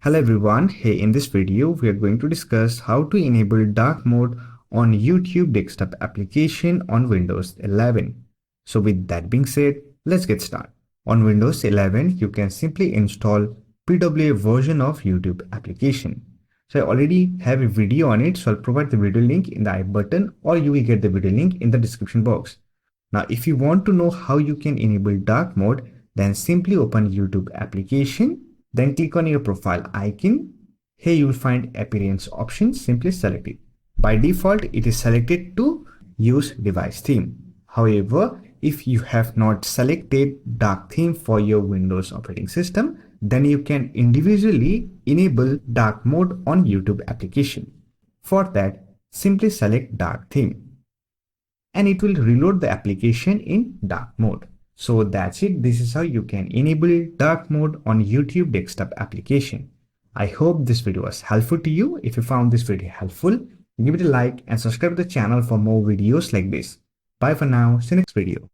Hello everyone, hey, in this video we are going to discuss how to enable dark mode on YouTube desktop application on Windows 11. So with that being said, let's get started. On Windows 11, you can simply install PWA version of YouTube application. So I already have a video on it, so I'll provide the video link in the I button, or you will get the video link in the description box. Now, if you want to know how you can enable dark mode, then simply open YouTube application, then click on your profile icon. Here you will find appearance option, simply select it. By default, it is selected to use device theme. However, if you have not selected dark theme for your Windows operating system, then you can individually enable dark mode on YouTube application. For that, simply select dark theme and it will reload the application in dark mode. So that's it. This is how you can enable dark mode on YouTube desktop application. I hope this video was helpful to you. If you found this video helpful, give it a like and subscribe to the channel for more videos like this. Bye for now. See you next video.